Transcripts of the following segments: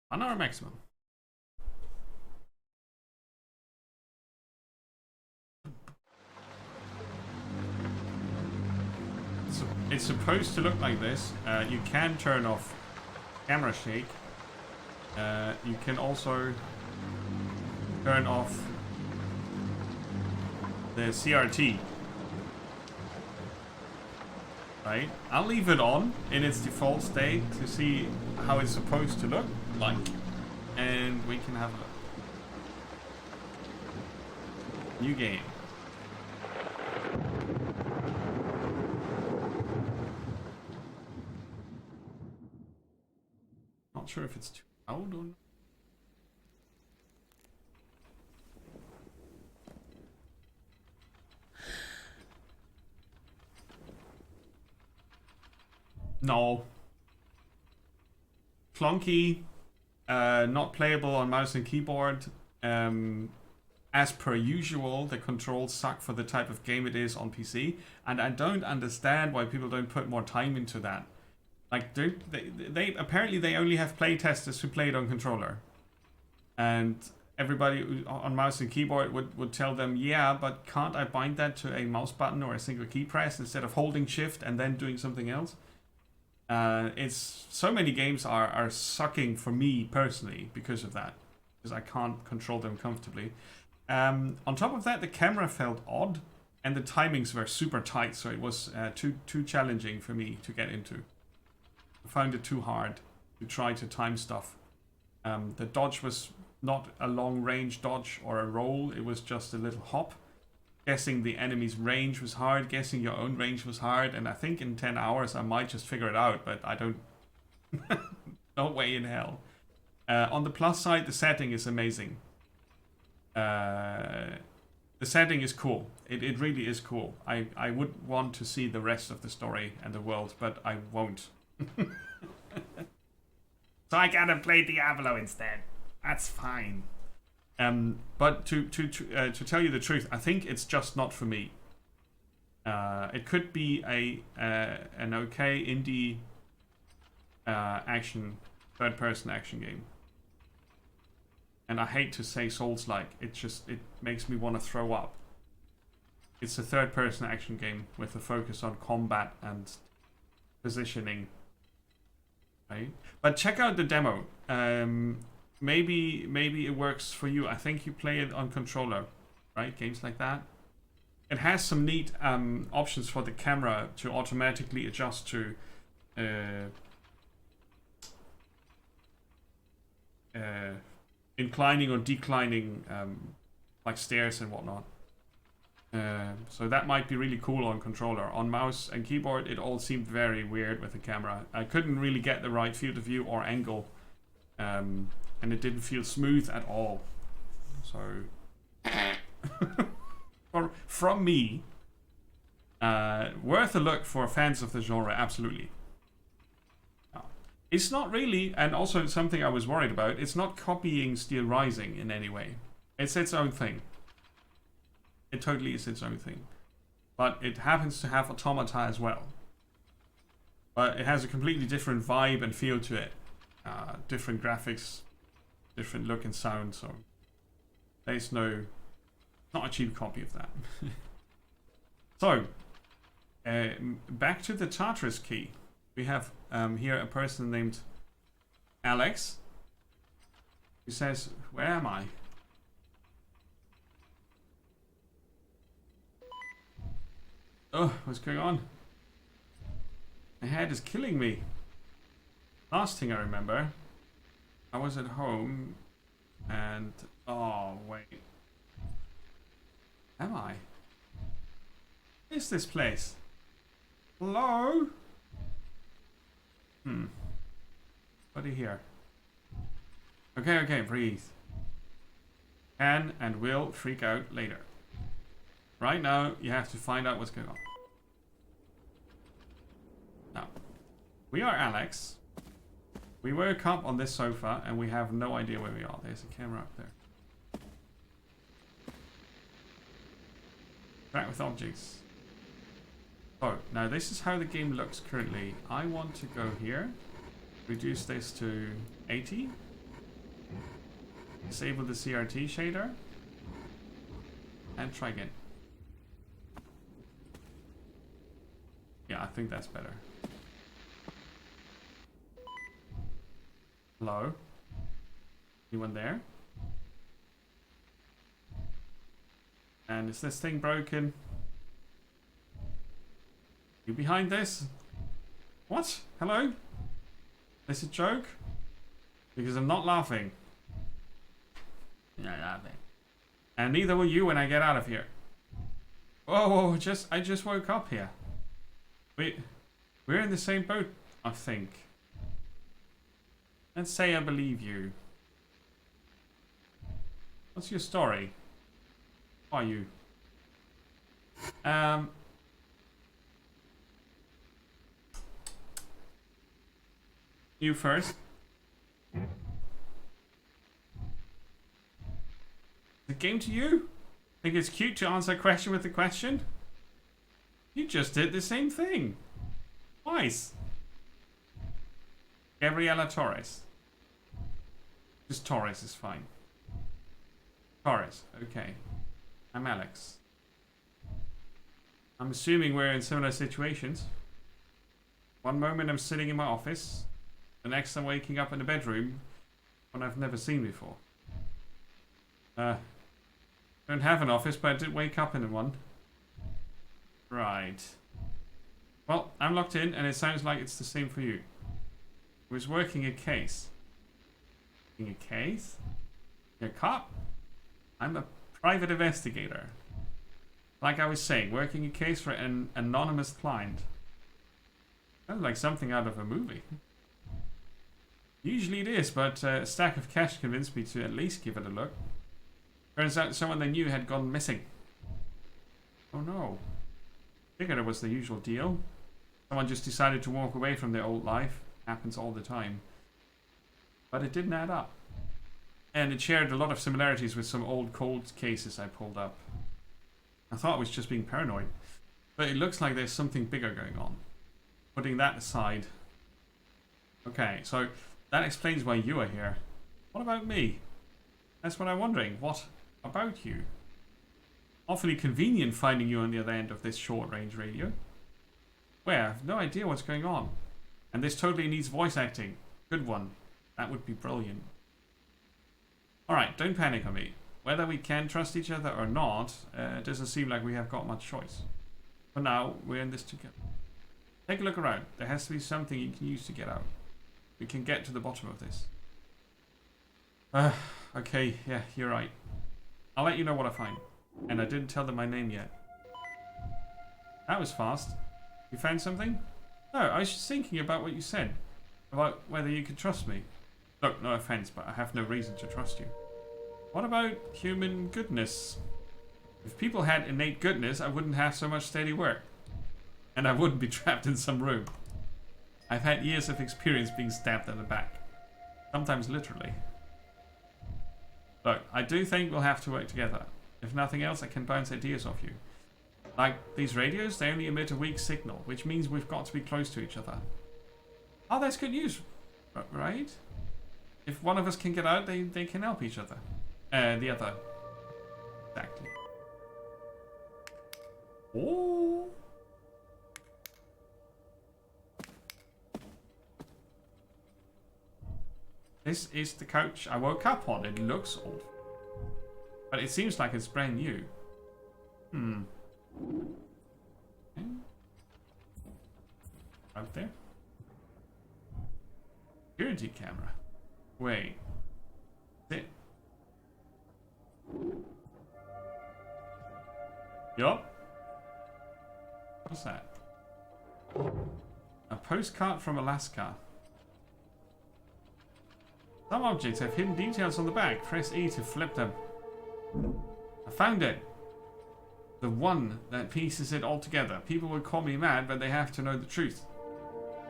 1 hour maximum. So it's supposed to look like this. You can turn off camera shake. You can also turn off the CRT. Right? I'll leave it on in its default state to see how it's supposed to look like. And we can have a look. New game. Not sure if it's too loud or not. No. Clunky. Not playable on mouse and keyboard. As per usual, the controls suck for the type of game it is on PC. And I don't understand why people don't put more time into that. Like, they apparently they only have playtesters who play it on controller. And everybody on mouse and keyboard would tell them, yeah, but can't I bind that to a mouse button or a single key press instead of holding shift and then doing something else? It's so many games are sucking for me personally because of that, because I can't control them comfortably. On top of that, the camera felt odd, and the timings were super tight, so it was too challenging for me to get into. I found it too hard to try to time stuff. The dodge was not a long range dodge or a roll; it was just a little hop. Guessing the enemy's range was hard, guessing your own range was hard, and I think in 10 hours I might just figure it out, but I don't... no way in hell. On the plus side, the setting is amazing. The setting is cool. It really is cool. I would want to see the rest of the story and the world, but I won't. So I gotta play Diablo instead. That's fine. But to tell you the truth, I think it's just not for me. It could be an okay indie third-person action game. And I hate to say Souls-like. It makes me want to throw up. It's a third-person action game with a focus on combat and positioning. Right? But check out the demo. Maybe it works for you. I think you play it on controller, right? Games like that. It has some neat options for the camera to automatically adjust to inclining or declining, like stairs and whatnot. So that might be really cool on controller. On mouse and keyboard, it all seemed very weird with the camera. I couldn't really get the right field of view or angle. And it didn't feel smooth at all. So, from me, worth a look for fans of the genre, absolutely. It's not really, and also something I was worried about, it's not copying Steel Rising in any way. It's its own thing. It totally is its own thing. But it happens to have automata as well. But it has a completely different vibe and feel to it. Different graphics, different look and sound, so there's not a cheap copy of that. So, back to the Tartarus Key. We have here a person named Alex, who says, where am I? Oh, what's going on? My head is killing me. Last thing I remember, I was at home and... Oh, wait. Am I? What is this place? Hello? What do you hear? Okay, breathe. Can and will freak out later. Right now, you have to find out what's going on. Now, we are Alex. We woke up on this sofa and we have no idea where we are. There's a camera up there. Interact with objects. Oh, now this is how the game looks currently. I want to go here. Reduce this to 80. Disable the CRT shader. And try again. Yeah, I think that's better. Hello? Anyone there? And is this thing broken? You behind this? What? Hello? This a joke? Because I'm not laughing. You're not laughing. And neither will you when I get out of here. Whoa, I just woke up here. We're in the same boat, I think. Let's say I believe you. What's your story? Who are you? You first. The game to you? Think it's cute to answer a question with a question? You just did the same thing. Twice. Gabriela Torres. Just Torres is fine. Torres, okay. I'm Alex. I'm assuming we're in similar situations. One moment I'm sitting in my office. The next I'm waking up in a bedroom. One I've never seen before. Don't have an office, but I did wake up in one. Right. Well, I'm locked in, and it sounds like it's the same for you. I was working a case. Working a case? You're a cop? I'm a private investigator. Like I was saying, working a case for an anonymous client. Sounds like something out of a movie. Usually it is, but a stack of cash convinced me to at least give it a look. Turns out someone they knew had gone missing. Oh no. Figured it was the usual deal. Someone just decided to walk away from their old life. Happens all the time. But it didn't add up. And it shared a lot of similarities with some old cold cases I pulled up. I thought I was just being paranoid. But it looks like there's something bigger going on. Putting that aside. Okay, so that explains why you are here. What about me? That's what I'm wondering. What about you? Awfully convenient finding you on the other end of this short-range radio. Where? I have no idea what's going on. And this totally needs voice acting. Good one. That would be brilliant. Alright, don't panic on me. Whether we can trust each other or not, it doesn't seem like we have got much choice. For now, we're in this together. Take a look around. There has to be something you can use to get out. We can get to the bottom of this. Okay, yeah, you're right. I'll let you know what I find. And I didn't tell them my name yet. That was fast. You found something? No, I was just thinking about what you said. About whether you could trust me. Look, no offense, but I have no reason to trust you. What about human goodness? If people had innate goodness, I wouldn't have so much steady work. And I wouldn't be trapped in some room. I've had years of experience being stabbed in the back. Sometimes literally. Look, I do think we'll have to work together. If nothing else, I can bounce ideas off you. Like, these radios, they only emit a weak signal, which means we've got to be close to each other. Oh, that's good news, right? If one of us can get out, they can help each other. The other. Exactly. Oh. This is the couch I woke up on. It looks old. But it seems like it's brand new. Okay. Out there. Security camera. Wait. Sit. Yup. What's that? A postcard from Alaska. Some objects have hidden details on the back. Press E to flip them. I found it. The one that pieces it all together. People will call me mad, but they have to know the truth.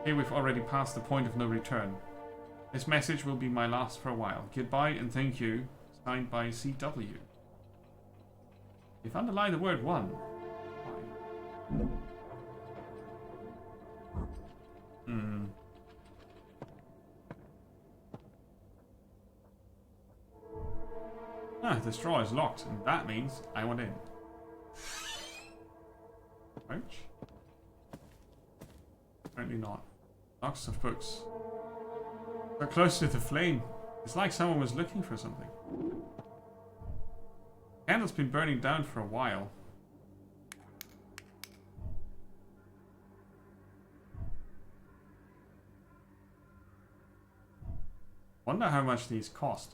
Here we've already passed the point of no return. This message will be my last for a while. Goodbye and thank you. Signed by CW. You've underlined the word one. Ah, this drawer is locked, and that means I want in. Ouch. Apparently not. Lots of books. So close to the flame. It's like someone was looking for something. The candle's been burning down for a while. Wonder how much these cost.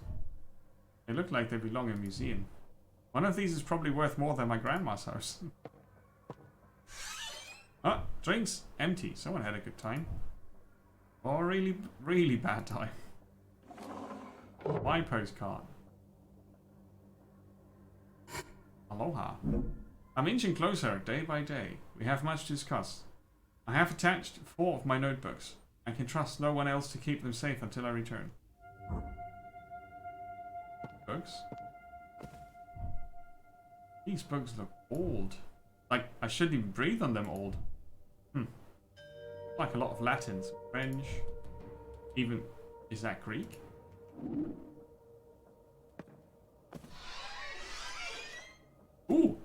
They look like they belong in a museum. One of these is probably worth more than my grandma's house. Ah, drinks empty. Someone had a good time. Or really, really bad time. My postcard. Aloha. I'm inching closer day by day. We have much to discuss. I have attached 4 of my notebooks. I can trust no one else to keep them safe until I return. Books? These books look old. Like, I shouldn't even breathe on them old. Like a lot of Latin, French. Even, is that Greek? Ooh!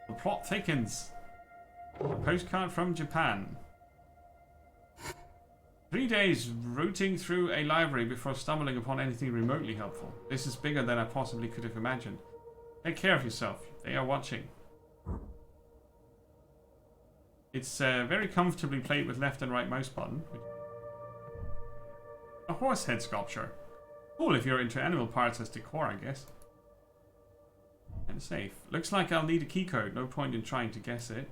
The plot thickens. A postcard from Japan. 3 days rooting through a library before stumbling upon anything remotely helpful. This is bigger than I possibly could have imagined. Take care of yourself. They are watching. It's very comfortably played with left and right mouse button. A horse head sculpture. Cool if you're into animal parts as decor, I guess. And safe. Looks like I'll need a key code. No point in trying to guess it.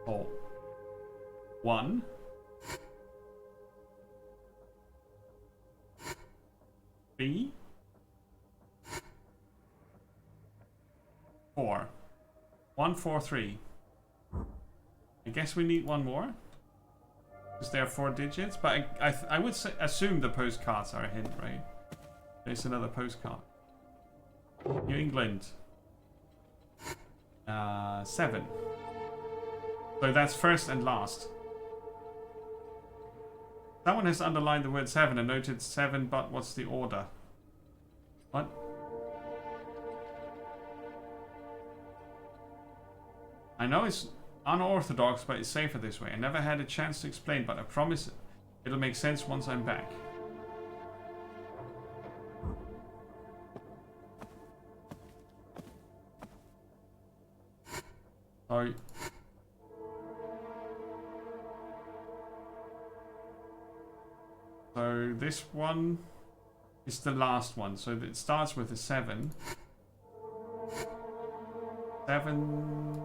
Oh. 1. 3. 4. 1, 4, 3. I guess we need one more. Because there are 4 digits. But I would assume the postcards are a hint, right? There's another postcard. New England. 7. So that's first and last. Someone has underlined the word 7 and noted 7, but what's the order? What? I know it's unorthodox, but it's safer this way. I never had a chance to explain, but I promise it'll make sense once I'm back. So this one is the last one. So it starts with a 7. 7.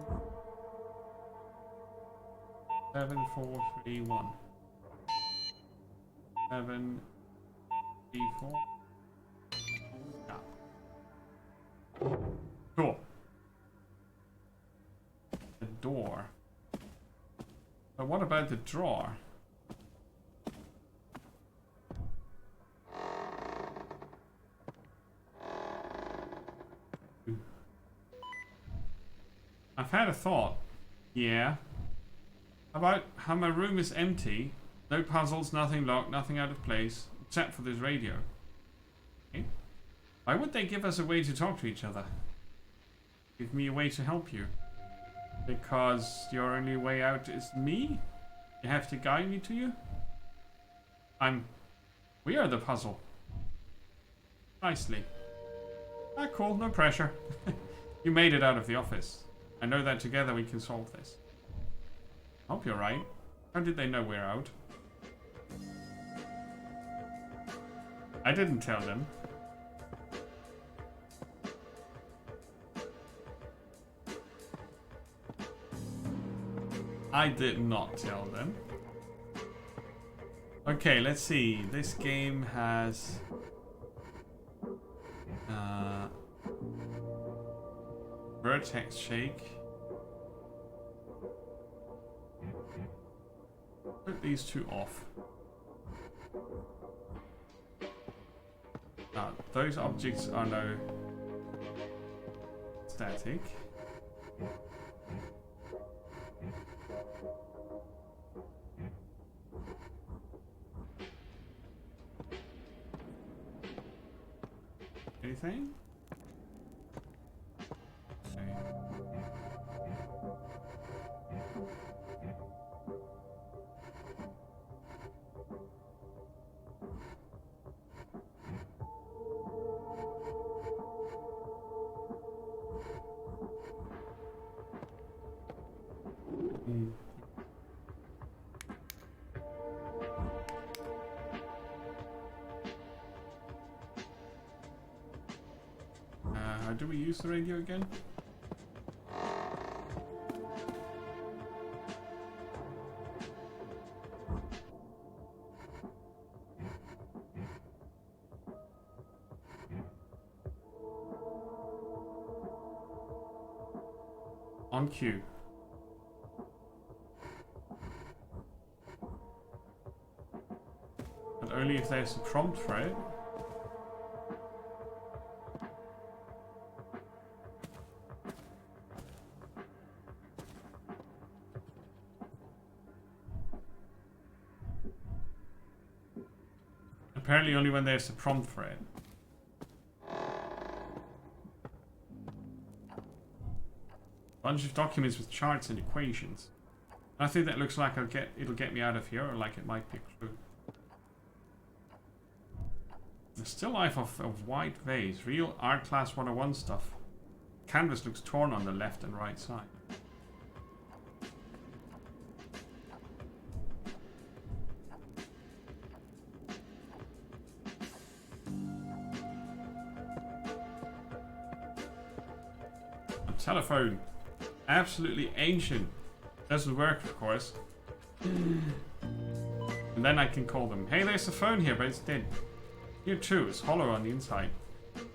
7, 4, 3, 1. 7, 3, 4. Yeah. Cool. The door. But what about the drawer? I've had a thought. Yeah. About how my room is empty. No puzzles, nothing locked, nothing out of place. Except for this radio. Okay. Why would they give us a way to talk to each other? Give me a way to help you. Because your only way out is me? You have to guide me to you? We are the puzzle. Nicely. Ah, cool, no pressure. You made it out of the office. I know that together we can solve this. Hope you're right. How did they know we're out? I didn't tell them. I did not tell them. Okay, let's see. This game has... vertex shake. Put these 2 off. Those objects are now static. Anything? Okay. How do we use the radio again? On cue. But only if there's a prompt for it. Apparently only when there's a prompt for it. Bunch of documents with charts and equations. I think that looks like it'll get me out of here, or like it might be a clue. The still life of white vase, real art class 101 stuff. Canvas looks torn on the left and right side. A telephone. Absolutely ancient. Doesn't work, of course. And then I can call them. Hey, there's a phone here, but it's dead. Here too, it's hollow on the inside.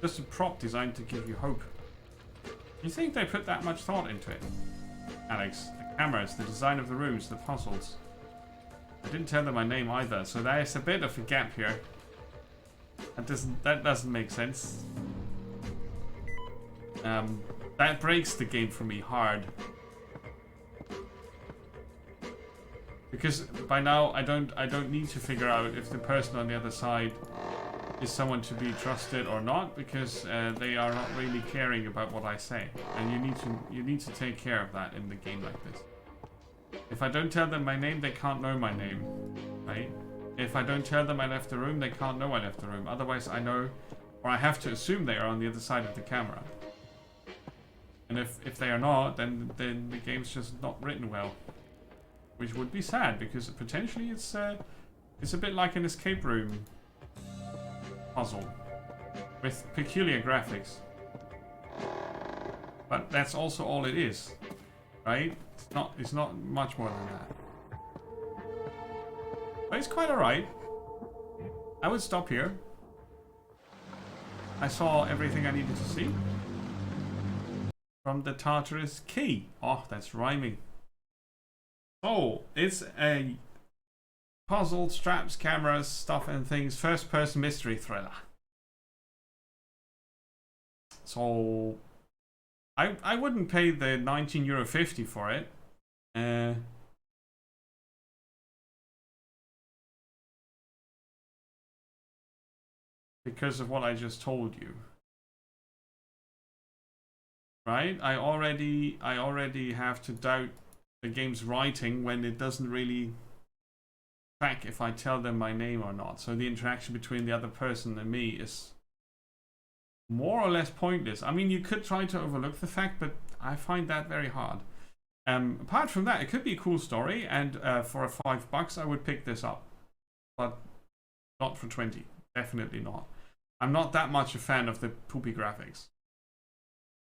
Just a prop designed to give you hope. You think they put that much thought into it? Alex, the cameras, the design of the rooms, the puzzles. I didn't tell them my name either, so there's a bit of a gap here. That doesn't make sense. That breaks the game for me hard. Because by now I don't need to figure out if the person on the other side is someone to be trusted or not, because they are not really caring about what I say, and you need to take care of that in the game like this. If I don't tell them my name, they can't know my name, right? If I don't tell them I left the room, they can't know I left the room. Otherwise I know, or I have to assume they are on the other side of the camera. And if they are not, then the game's just not written well, which would be sad, because potentially it's a bit like an escape room puzzle with peculiar graphics. But that's also all it is, right? It's not much more than that. But it's quite alright. I would stop here. I saw everything I needed to see. From the Tartarus Key. Oh, that's rhyming. Oh, it's a puzzle, straps, cameras, stuff and things, first person mystery thriller. So I wouldn't pay the €19.50 for it. Because of what I just told you. Right? I already have to doubt the game's writing when it doesn't really track if I tell them my name or not. So the interaction between the other person and me is more or less pointless. I mean, you could try to overlook the fact, but I find that very hard. Apart from that, it could be a cool story, and for $5 I would pick this up, but not for 20. Definitely not. I'm not that much a fan of the poopy graphics.